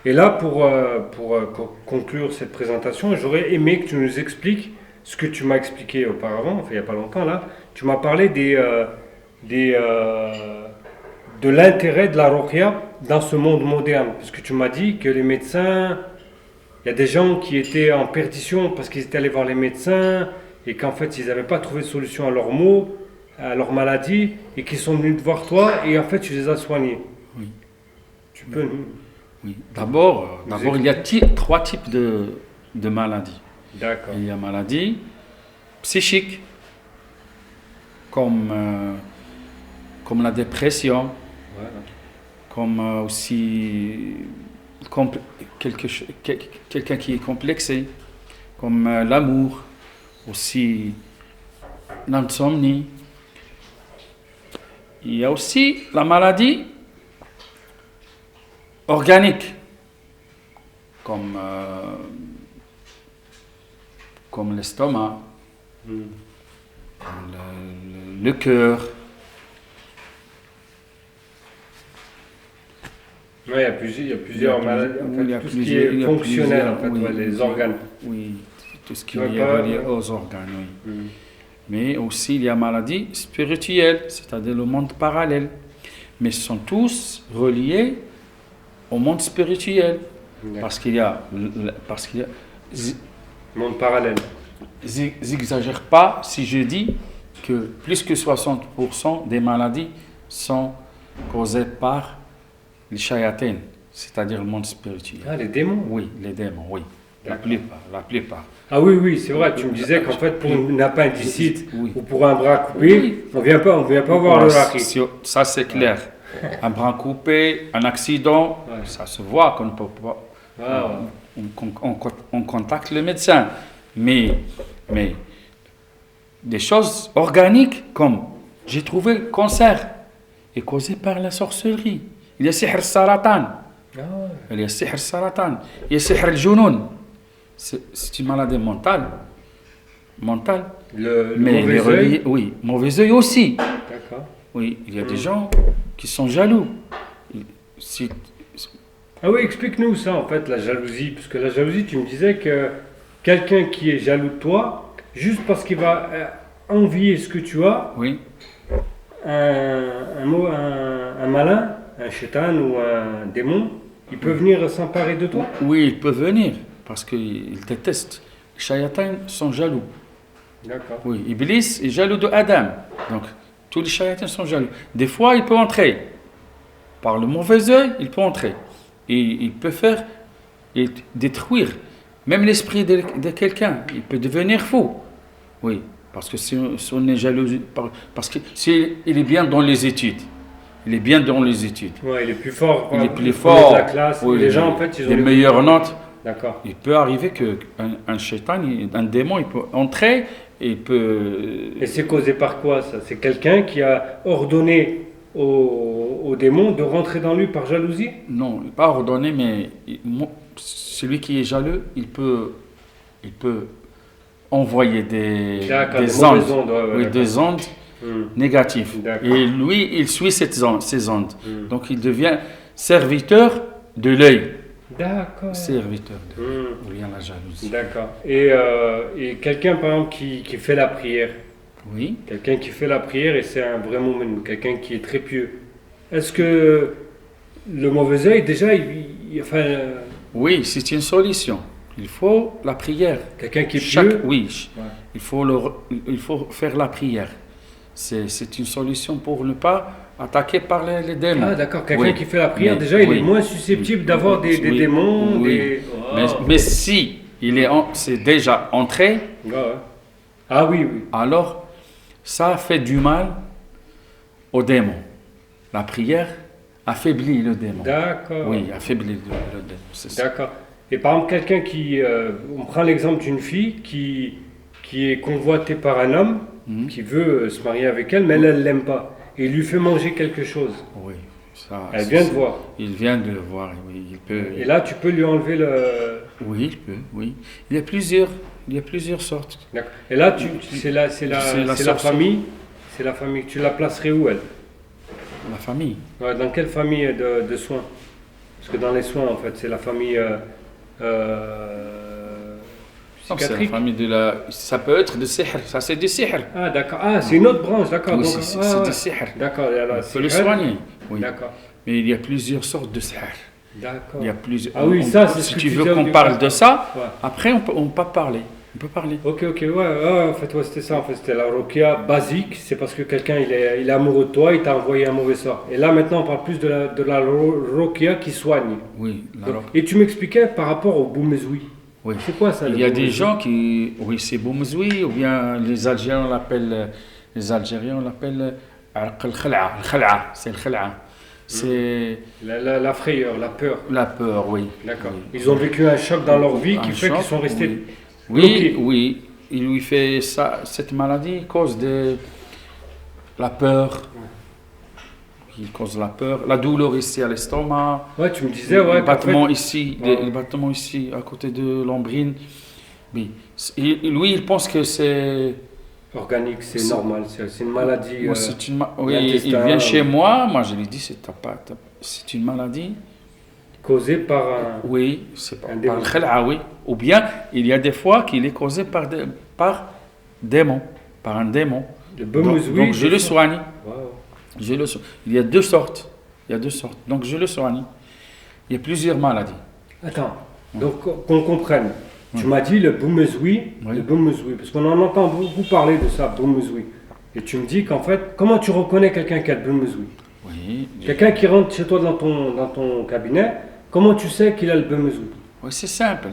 Et là, conclure cette présentation, j'aurais aimé que tu nous expliques ce que tu m'as expliqué auparavant, enfin il n'y a pas longtemps là. Tu m'as parlé des, de l'intérêt de la ruqya dans ce monde moderne. Parce que tu m'as dit que les médecins, il y a des gens qui étaient en perdition parce qu'ils étaient allés voir les médecins et qu'en fait ils n'avaient pas trouvé de solution à leurs maux, à leur maladie et qu'ils sont venus te voir toi et en fait tu les as soignés. Oui, Tu peux nous, oui. nous D'abord, il y a expliquer? trois types de maladies. D'accord. Il y a maladie psychique, comme, comme la dépression, Voilà. comme aussi compl- quelqu'un qui est complexé, comme l'amour, aussi l'insomnie. Il y a aussi la maladie organique, comme, comme l'estomac, Hmm. le cœur. Ouais, il y a plusieurs maladies, en Oui, fait, il y a tout ce qui est il y a fonctionnel, en fait, oui, ouais, les organes. oui, tout ce qui Tu vois est pas, relié aux organes, oui. Hmm. Mais aussi, il y a maladie spirituelle, c'est-à-dire le monde parallèle. Mais ils sont tous reliés au monde spirituel. D'accord. Parce qu'il y a, Monde parallèle. j'exagère pas si je dis que plus que 60% des maladies sont causées par les shayatins, c'est-à-dire le monde spirituel. Ah, les démons. Oui, les démons, oui. D'accord. La plupart. Ah oui, oui, c'est vrai. Tu me disais qu'en fait, pour une appendicite Oui. ou pour un bras coupé, Oui. on vient pas voir le raki. Ça, c'est clair. Un bras coupé, un accident, Ouais. ça se voit qu'on ne peut pas. Ah, ouais. On contacte le médecin. Mais des choses organiques, comme j'ai trouvé le cancer, est causé par la sorcellerie. Il y a sihr saratan. Ah, ouais. Il y a sihr saratan. Il y a sihr al-junun. C'est une maladie mentale. Mentale. Le Mais mauvais les œil. reliés, oui, mauvais œil aussi. D'accord. Oui, il y a des gens qui sont jaloux. Si- Ah oui, explique-nous ça en fait, la jalousie. Parce que la jalousie, tu me disais que quelqu'un qui est jaloux de toi, juste parce qu'il va envier ce que tu as, oui, un malin, un shaitan ou un démon, il peut venir s'emparer de toi. oui, il peut venir parce qu'il déteste. Les shayatins sont jaloux. D'accord. Oui, Iblis est jaloux de Adam. Donc, tous les shayatins sont jaloux. Des fois, il peut entrer. Par le mauvais œil, il peut entrer. Et il peut faire et détruire même l'esprit de quelqu'un. Il peut devenir fou. Oui, parce que si on est jaloux, parce que s'il est bien dans les études, il est bien dans les études. Ouais, il est plus fort. Il est le plus premier fort. de la classe. Oui, les gens, en fait, ils ont les meilleures notes. D'accord. Il peut arriver qu'un shaitan, un démon, il peut entrer et il peut. Et c'est causé par quoi ça? C'est quelqu'un qui a ordonné au démon de rentrer dans lui par jalousie? Non, pas ordonné, mais celui qui est jaloux, il peut envoyer D'accord, des des mauvaises ondes, ondes, ouais, oui, d'accord. des ondes Hmm. négatives. D'accord. Et lui, il suit ces ondes. Hmm. Donc il devient serviteur de l'œil. D'accord. Serviteur de l'œil. Hmm. Il y a la jalousie. D'accord. Et quelqu'un, par exemple, qui fait la prière. Oui. Quelqu'un qui fait la prière et c'est un vrai moment, quelqu'un qui est très pieux. Est-ce que le mauvais œil, déjà, enfin, Oui, c'est une solution. Il faut la prière. quelqu'un qui est pieux, Oui, ouais. il faut faire la prière. C'est une solution pour ne pas attaquer par les démons. Ah, d'accord, quelqu'un Oui. qui fait la prière, Mais- déjà, il oui. est moins susceptible d'avoir des Oui. démons, Oui. des... Mais, Oh. mais si c'est déjà entré, Ouais, ouais. Ah oui, oui. alors ça fait du mal au démon. La prière affaiblit le démon. D'accord. Oui, affaiblit le démon. C'est ça. D'accord. Et par exemple, quelqu'un qui... on prend l'exemple d'une fille qui est convoitée par un homme, Mhm. qui veut se marier avec elle, mais elle ne l'aime pas. Et il lui fait manger quelque chose. Oui, ça. Elle vient de voir. Il vient de le voir. Oui, il peut. Et là, tu peux lui enlever le... Oui, il peut. Oui. Il y a plusieurs sortes. D'accord. Et là, c'est la C'est la famille. C'est la famille. Tu la placerais où, elle? La famille. Ouais, dans quelle famille de soins? Parce que dans les soins, en fait, c'est la famille Donc, c'est la psychiatrique. famille de la. Ça peut être de sihr, ça c'est du sihr. Ah, d'accord. Ah, c'est une autre branche, d'accord. Oui, Donc, c'est ouais. du sihr. D'accord. Il y a On la peut le sihr. soigner. Oui. D'accord. Mais il y a plusieurs sortes de sihr. D'accord. Il y a plusieurs. Ah oui, ça, c'est ce si que tu tu veux disais au qu'on départ. parle de ça, Ouais. après on peut parler. On peut parler. Ok, ouais, en fait, ouais, c'était ça, en fait, c'était la Ruqya basique, c'est parce que quelqu'un, il est amoureux de toi, il t'a envoyé un mauvais sort. Et là, maintenant, on parle plus de la Ruqya qui soigne. Oui, Donc, et tu m'expliquais par rapport au Boumezoui. oui. C'est quoi ça, Il le y a des Boumezoui? gens qui. Oui, c'est Boumzoui, ou bien les Algériens l'appellent. Les Algériens l'appellent. Al-Khal'a. C'est le Khal'a. C'est La frayeur, la peur. la peur, oui. D'accord. Oui. Ils ont vécu un choc dans leur vie qui Un fait qu'ils choc, sont restés. Oui, bloqués. oui. Il lui fait ça, cette maladie cause de la peur. Il cause la peur, la douleur ici à l'estomac, Ouais, tu me disais, ouais, le qu'en battement fait, ici, Ouais. le battement ici à côté de l'ombrine. Oui. Lui, il pense que c'est. organique, c'est normal, c'est une maladie. Moi, oui, il l'intestin, vient chez moi je lui dis c'est une maladie. causée par un. Oui, c'est Un par démon. le khal'a, oui. Ou bien il y a des fois qu'il est causé par démon, par un démon. Le Donc, Boumezoui. donc je le soigne. Wow. Il y a deux sortes. Donc je le soigne. Il y a plusieurs maladies. Attends, donc qu'on comprenne. Tu m'as dit le Boumezoui, Oui. le Boumezoui, parce qu'on en entend beaucoup parler de ça, Boumezoui. Et tu me dis qu'en fait, comment tu reconnais quelqu'un qui a le Boumezoui? Oui, Quelqu'un qui rentre chez toi dans ton cabinet, comment tu sais qu'il a le Boumezoui? oui, c'est simple.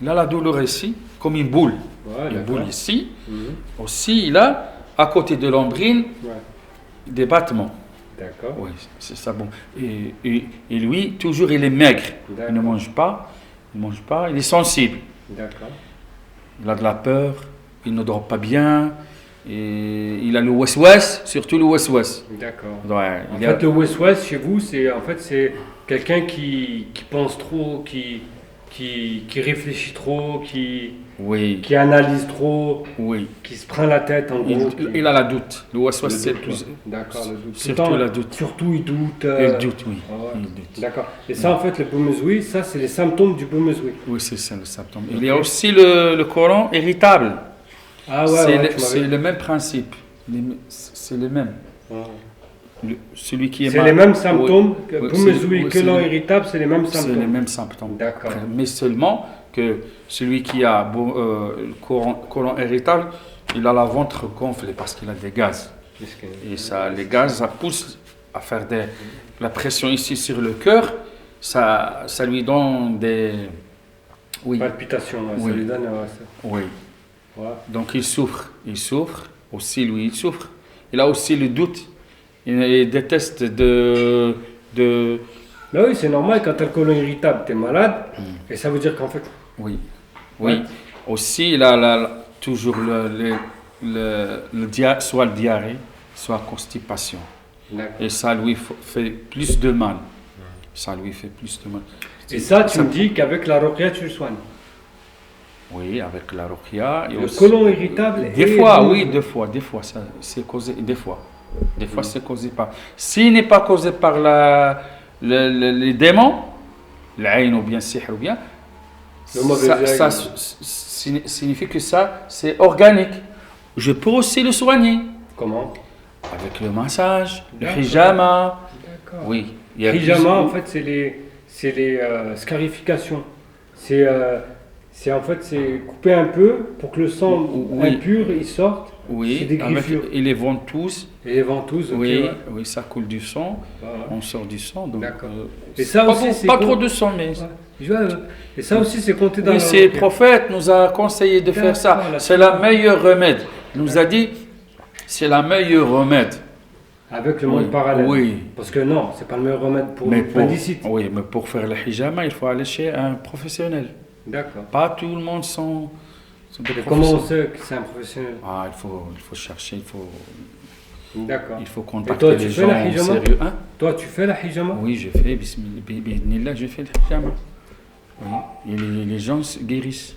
Il a la douleur ici, comme une boule. Ouais, Une d'accord. boule ici. Mhm. Aussi, il a, à côté de l'ombrine, Ouais, des battements. d'accord. Oui, c'est ça bon. Et lui, toujours, il est maigre. Il ne D'accord. mange pas. Il est sensible. D'accord. Il a de la peur. Il ne dort pas bien. Et il a le waswas, surtout le waswas. D'accord. Ouais, En il y a- fait, le West-West chez vous, c'est quelqu'un qui pense trop, qui réfléchit trop, Oui, qui analyse trop, oui. qui se prend la tête en gros. Il a la doute. Le waswas, Le c'est doute, plus. ouais. D'accord, le doute. Surtout Tout le temps, la doute. Surtout, il doute. Il doute, oui. Ah ouais. Il doute. D'accord. Et ça, en fait, le Boumezoui, ça, c'est les symptômes du Boumezoui. Oui, c'est ça le symptôme. Il y a aussi le colon irritable. Ah ouais, c'est ouais, le, tu c'est m'avais le même principe. C'est le même. Ouais. Celui qui est C'est mal- les mêmes symptômes. Oui, oui, Boumezoui, oui, que c'est l'on le- irritable, c'est les mêmes C'est symptômes. les mêmes symptômes. D'accord. Mais seulement que celui qui a le colon irritable, il a la ventre gonflée parce qu'il a des gaz. Et ça, les gaz, ça pousse à faire la pression ici sur le cœur. Ça lui donne des. Oui, Palpitations, ouais, Oui. ça lui donne. Ouais, ça. oui. Ouais. Donc il souffre. Aussi, lui, il souffre. Il a aussi le doute. Il déteste de. Bah oui, c'est normal, quand tu as le colon irritable, tu es malade. Et ça veut dire qu'en fait. Oui. Ouais. Oui. Aussi, il a toujours soit le diarrhée, soit constipation. D'accord. Et ça lui fait plus de mal. Ça lui fait plus de mal. Et ça, tu me dis qu'avec la Ruqya, tu le soignes. Oui, avec la ruqya. et Le aussi- colon irritable Des et fois, le- oui, des fois, ça, c'est causé, des fois. Des fois, c'est causé par. S'il n'est pas causé par les démons, l'aïn ou bien sihr ou bien, Le mauvais ça, œil. ça signifie que ça, c'est organique. Je peux aussi le soigner Comment? avec le massage, le D'accord. hijama. D'accord. Oui, il y a Hijama, plusieurs- en fait, c'est les scarifications. En fait, c'est couper un peu pour que le sang Oui. impur il sorte. C'est Oui, des avec, griffures. et les ventouses. Et les ventouses, ok, Oui, ouais. oui, ça coule du sang. Voilà. On sort du sang. Donc, D'accord. c'est Et ça pas, aussi, c'est pas con- trop de sang, mais. Ouais. Et ça aussi, c'est compté dans Oui, la c'est le Ruqya. prophète nous a conseillé de faire ça. D'accord, là, C'est la meilleure remède. Il nous a dit, c'est la meilleure remède. Avec le monde Oui, parallèle. oui. Parce que non, c'est pas le meilleur remède pour Mais pour, l'appendicite. oui, mais pour faire le hijama, il faut aller chez un professionnel. D'accord. Pas tout le monde sont des Et comment on professionnels. sait que c'est un professionnel? Ah, il faut chercher, D'accord. il faut Et contacter toi, tu les fais gens la hijama? sérieux. Hein? Toi, tu fais la hijama? Oui, j'ai fait, bismillah, j'ai fait le hijama. Oui, et les gens se guérissent.